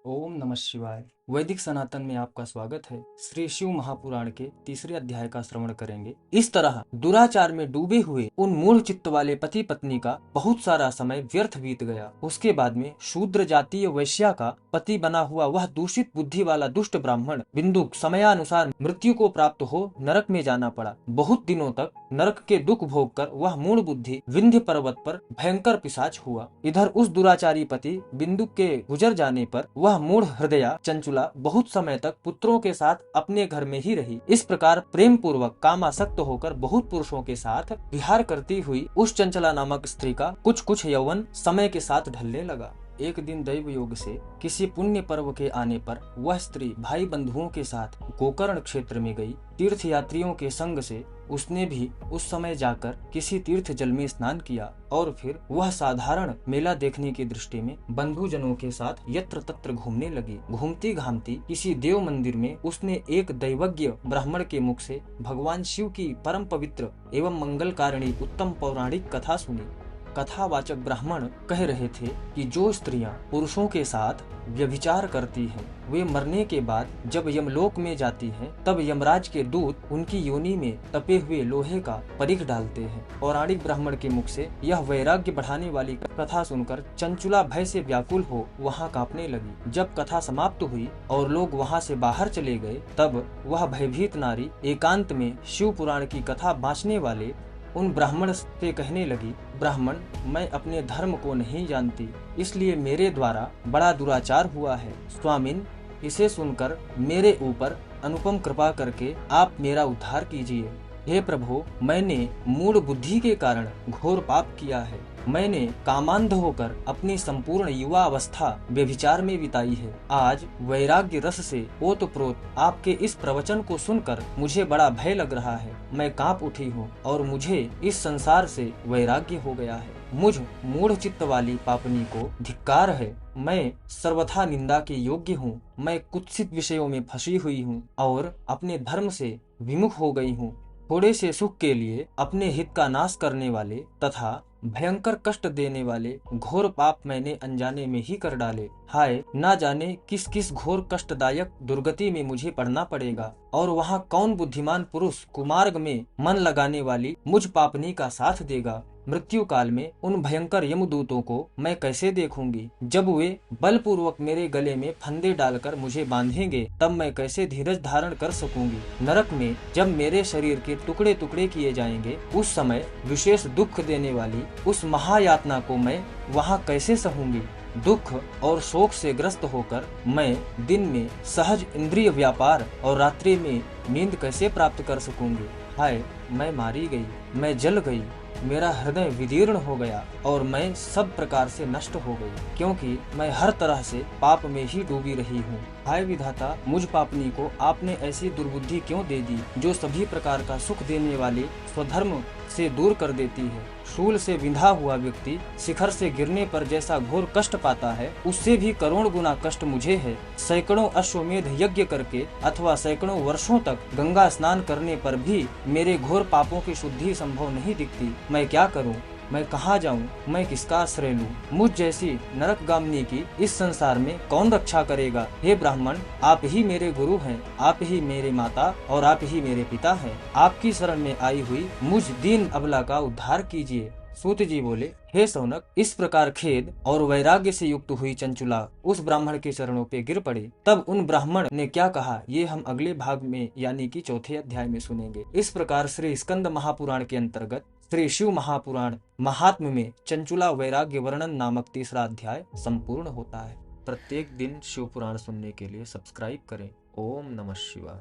ओम नमः शिवाय। वैदिक सनातन में आपका स्वागत है। श्री शिव महापुराण के तीसरे अध्याय का श्रवण करेंगे। इस तरह दुराचार में डूबे हुए उन मूढ़ चित्त वाले पति पत्नी का बहुत सारा समय व्यर्थ बीत गया। उसके बाद में शूद्र जातीय वैश्या का पति बना हुआ वह दूषित बुद्धि वाला दुष्ट ब्राह्मण बिंदुक समयानुसार मृत्यु को प्राप्त हो नरक में जाना पड़ा। बहुत दिनों तक नरक के दुख भोग कर वह मूढ़ बुद्धि विंध्य पर्वत पर भयंकर पिशाच हुआ। इधर उस दुराचारी पति बिंदुक के गुजर जाने पर वह मूढ़ हृदया चंचुला बहुत समय तक पुत्रों के साथ अपने घर में ही रही। इस प्रकार प्रेम पूर्वक कामासक्त होकर बहुत पुरुषों के साथ विहार करती हुई उस चंचला नामक स्त्री का कुछ यौवन समय के साथ ढलने लगा। एक दिन दैव योग से किसी पुण्य पर्व के आने पर वह स्त्री भाई बंधुओं के साथ गोकर्ण क्षेत्र में गई। तीर्थ यात्रियों के संग से उसने भी उस समय जाकर किसी तीर्थ जल में स्नान किया और फिर वह साधारण मेला देखने की दृष्टि में बंधुजनों के साथ यत्र तत्र घूमने लगी। घूमती घामती किसी देव मंदिर में उसने एक दैवज्ञ ब्राह्मण के मुख से भगवान शिव की परम पवित्र एवं मंगलकारिणी उत्तम पौराणिक कथा सुनी। कथावाचक ब्राह्मण कह रहे थे कि जो स्त्रियां पुरुषों के साथ व्यभिचार करती हैं, वे मरने के बाद जब यमलोक में जाती हैं, तब यमराज के दूत उनकी योनि में तपे हुए लोहे का परीख डालते हैं। पौराणिक ब्राह्मण के मुख से यह वैराग्य बढ़ाने वाली कथा सुनकर चंचुला भय से व्याकुल हो वहां कांपने लगी। जब कथा समाप्त हुई और लोग वहां से बाहर चले गए, तब वह भयभीत नारी एकांत में शिव पुराण की कथा बांचने वाले उन ब्राह्मण से कहने लगी, ब्राह्मण, मैं अपने धर्म को नहीं जानती, इसलिए मेरे द्वारा बड़ा दुराचार हुआ है। स्वामिन, इसे सुनकर मेरे ऊपर अनुपम कृपा करके आप मेरा उद्धार कीजिए। हे प्रभु, मैंने मूढ़ बुद्धि के कारण घोर पाप किया है। मैंने कामांध होकर अपनी संपूर्ण युवा अवस्था व्यभिचार में बिताई है। आज वैराग्य रस से ओतप्रोत आपके इस प्रवचन को सुनकर मुझे बड़ा भय लग रहा है। मैं कांप उठी हूँ और मुझे इस संसार से वैराग्य हो गया है। मुझ मूढ़ चित्त वाली पापनी को धिक्कार है। मैं सर्वथा निंदा के योग्य हूँ। मैं कुत्सित विषयों में फंसी हुई हूँ और अपने धर्म से विमुख हो गई हूँ। थोड़े से सुख के लिए अपने हित का नाश करने वाले तथा भयंकर कष्ट देने वाले घोर पाप मैंने अनजाने में ही कर डाले। हाय, ना जाने किस किस घोर कष्टदायक दुर्गति में मुझे पड़ना पड़ेगा और वहाँ कौन बुद्धिमान पुरुष कुमार्ग में मन लगाने वाली मुझ पापनी का साथ देगा। मृत्यु काल में उन भयंकर यमदूतों को मैं कैसे देखूंगी। जब वे बलपूर्वक मेरे गले में फंदे डालकर मुझे बांधेंगे, तब मैं कैसे धीरज धारण कर सकूंगी। नरक में जब मेरे शरीर के टुकड़े टुकड़े किए जाएंगे, उस समय विशेष दुख देने वाली उस महायातना को मैं वहाँ कैसे सहूंगी। दुख और शोक से ग्रस्त होकर मैं दिन में सहज इंद्रिय व्यापार और रात्रि में नींद कैसे प्राप्त कर सकूंगी। हाय, मैं मारी गई, मैं जल गई, मेरा हृदय विदीर्ण हो गया और मैं सब प्रकार से नष्ट हो गई, क्योंकि मैं हर तरह से पाप में ही डूबी रही हूँ। हाय विधाता, मुझ पापनी को आपने ऐसी दुर्बुद्धि क्यों दे दी, जो सभी प्रकार का सुख देने वाली स्वधर्म से दूर कर देती है। शूल से विंधा हुआ व्यक्ति शिखर से गिरने पर जैसा घोर कष्ट पाता है, उससे भी करोड़ गुना कष्ट मुझे है। सैकड़ों अश्वमेध यज्ञ करके अथवा सैकड़ों वर्षों तक गंगा स्नान करने पर भी मेरे घोर पापों की शुद्धि संभव नहीं दिखती। मैं क्या करूं? मैं कहाँ जाऊं? मैं किसका आश्रय लूं? मुझ जैसी नरकगामिनी की इस संसार में कौन रक्षा करेगा। हे ब्राह्मण, आप ही मेरे गुरु हैं, आप ही मेरे माता और आप ही मेरे पिता हैं। आपकी शरण में आई हुई मुझ दीन अबला का उद्धार कीजिए। सूत जी बोले, हे सौनक, इस प्रकार खेद और वैराग्य से युक्त हुई चंचुला उस ब्राह्मण के चरणों पे गिर पड़ी। तब उन ब्राह्मण ने क्या कहा, ये हम अगले भाग में यानी कि चौथे अध्याय में सुनेंगे। इस प्रकार श्री स्कंद महापुराण के अंतर्गत श्री शिव महापुराण महात्म्य में चंचुला वैराग्य वर्णन नामक तीसरा अध्याय संपूर्ण होता है। प्रत्येक दिन शिव पुराण सुनने के लिए सब्सक्राइब करें। ओम नमः शिवाय।